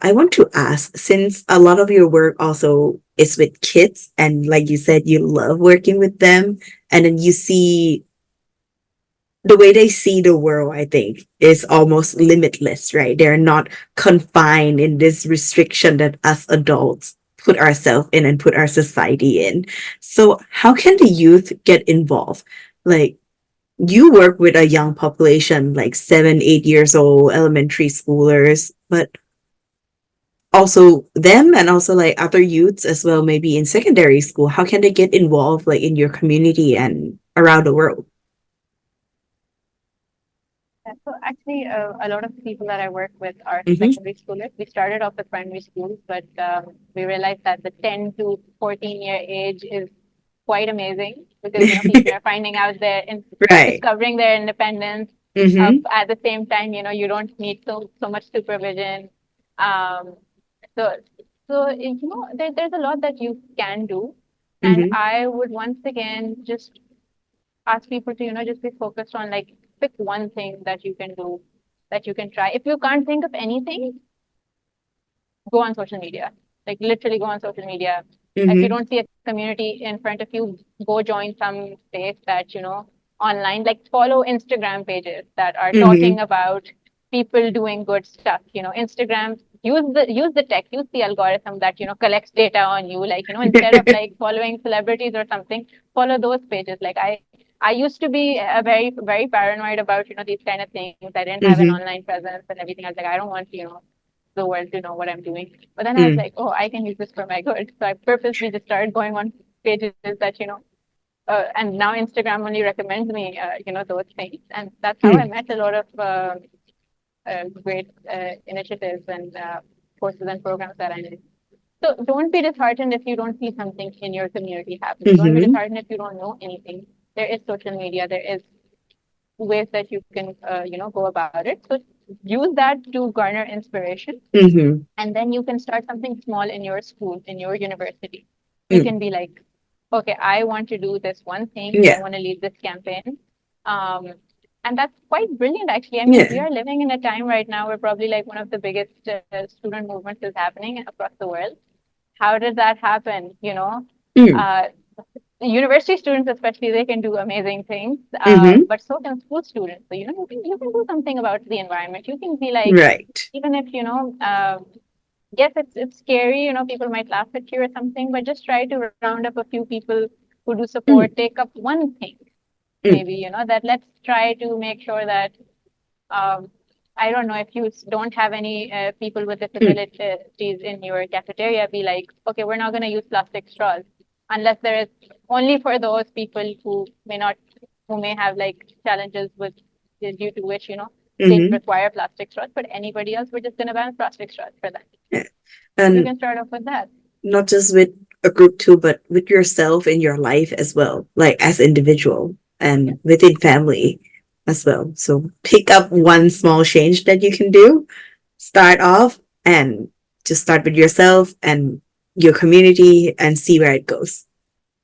I want to ask, since a lot of your work also is with kids, and like you said, you love working with them, and then you see the way they see the world, I think, is almost limitless, right? They're not confined in this restriction that us adults put ourselves in and put our society in. So, how can the youth get involved? Like, you work with a young population, like 7, 8 years old, elementary schoolers, but also them and also like other youths as well, maybe in secondary school. How can they get involved like in your community and around the world? Yeah, so actually, a lot of the people that I work with are Mm-hmm. secondary schoolers. We started off with primary schools, but we realized that the 10 to 14-year age is quite amazing because people are finding out Right. discovering their independence. Mm-hmm. At the same time, you don't need so much supervision. Um, so there's a lot that you can do, and Mm-hmm. I would once again just ask people to just be focused on, like, pick one thing that you can do, that you can try. If you can't think of anything, go on social media. Like, literally go on social media. If you Mm-hmm. don't see a community in front of you, go join some space that, online. Like, follow Instagram pages that are Mm-hmm. talking about people doing good stuff. Instagram, use the tech, use the algorithm that, collects data on you. Like, instead of like following celebrities or something, follow those pages. Like, I used to be a very, very paranoid about, these kind of things. I didn't have an Mm-hmm. online presence and everything. I was like, I don't want, the world to know what I'm doing. But then I was Mm. like, oh, I can use this for my good. So I purposely just started going on pages that, and now Instagram only recommends me, those things. And that's how I Mm. met a lot of great initiatives and courses and programs that I'm in. So don't be disheartened if you don't see something in your community happening. Don't be Mm-hmm. disheartened if you don't know anything. There is social media. There is ways that you can, go about it. So use that to garner inspiration, Mm-hmm. and then you can start something small in your school, in your university. You Mm. can be like, okay, I want to do this one thing. I Yeah. want to lead this campaign. Um, and that's quite brilliant, actually. I mean, we Yeah. are living in a time right now where probably like one of the biggest student movements is happening across the world. How did that happen? Mm. Uh, university students, especially, they can do amazing things, Mm-hmm. but so can school students. So, you can do something about the environment. You can be like, Right. even if, yes, it's scary, people might laugh at you or something, but just try to round up a few people who do Mm. support, take up one thing, Mm. maybe, that let's try to make sure that, um, I don't know, if you don't have any people with Mm. disabilities in your cafeteria, be like, okay, we're not going to use plastic straws unless there is only for those people who may have like challenges with due to which, they Mm-hmm. require plastic straws, but anybody else, we're just going to ban plastic straws for that. Yeah. You And can start off with that. not just with a group too, but with yourself in your life as well, like as individual Yeah. and within family as well. So pick up one small change that you can do, start off and Just start with yourself and your community and see where it goes.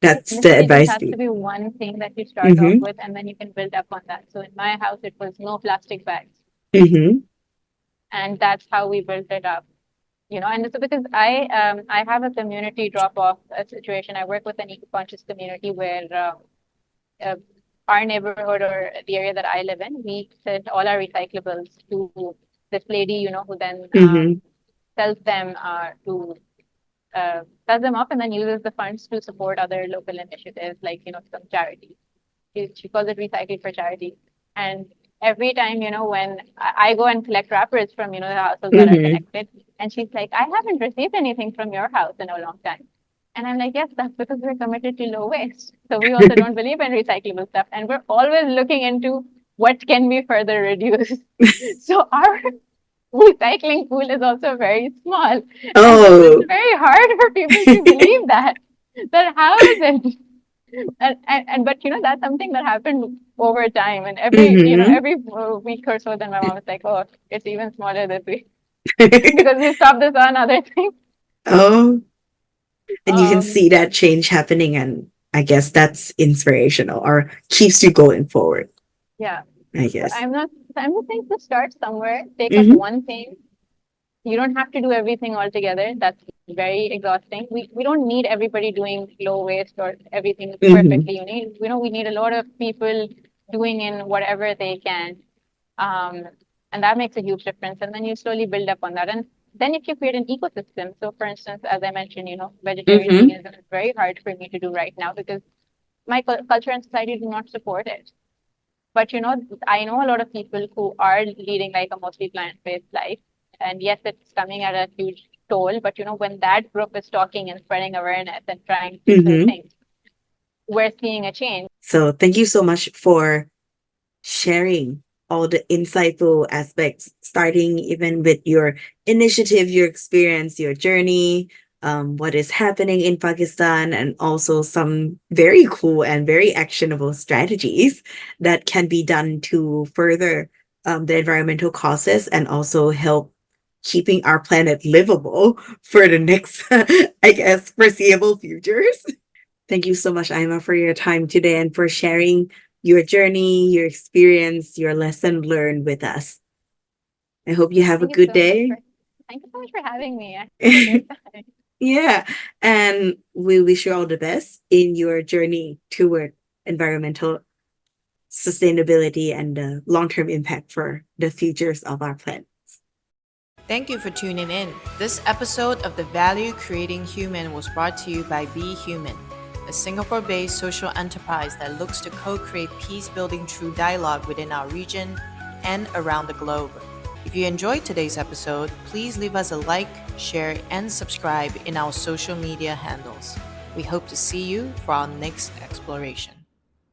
That's the Literally, this advice. has to be one thing that you start off with, and then you can build up on that. So in my house, it was no plastic bags, and that's how we built it up. And it's because I have a community drop off situation. I work with an eco-conscious community where our neighborhood or the area that I live in, we send all our recyclables to this lady, who then sells them sells them up and then uses the funds to support other local initiatives like, some charity. She calls it Recycle for Charity. And every time, when I go and collect wrappers from, the houses that are connected, and she's like, I haven't received anything from your house in a long time. And I'm like, yes, that's because we're committed to low waste. So we also don't believe in recyclable stuff. And we're always looking into what can be further reduced. So our recycling pool is also very small. Oh. And it's very hard for people to believe that how is it? But that's something that happened over time, and every week or so, then my mom is like, oh, it's even smaller this week because we stopped this on other things. Oh, and you can see that change happening, and I guess that's inspirational or keeps you going forward. Yeah, I guess. I'm just saying to start somewhere, take up one thing. You don't have to do everything all together. That's very exhausting. We don't need everybody doing low waste or everything perfectly. We need a lot of people doing in whatever they can. And that makes a huge difference. And then you slowly build up on that. And then if you create an ecosystem, so for instance, as I mentioned, vegetarian veganism is very hard for me to do right now because my culture and society do not support it. But, I know a lot of people who are leading like a mostly plant-based life. And yes, it's coming at a huge toll. But, when that group is talking and spreading awareness and trying to do things, we're seeing a change. So thank you so much for sharing all the insightful aspects, starting even with your initiative, your experience, your journey, what is happening in Pakistan, and also some very cool and very actionable strategies that can be done to further the environmental causes and also help keeping our planet livable for the next, I guess, foreseeable futures. Thank you so much, Aimah, for your time today and for sharing your journey, your experience, your lesson learned with us. I hope you have a good day. Thank you so much for having me. Yeah, and we wish you all the best in your journey toward environmental sustainability and the long-term impact for the futures of our planet. Thank you for tuning in. This episode of The Value Creating Human was brought to you by beHuman, a Singapore-based social enterprise that looks to co-create peace-building through dialogue within our region and around the globe. If you enjoyed today's episode, please leave us a like, share, and subscribe in our social media handles. We hope to see you for our next exploration.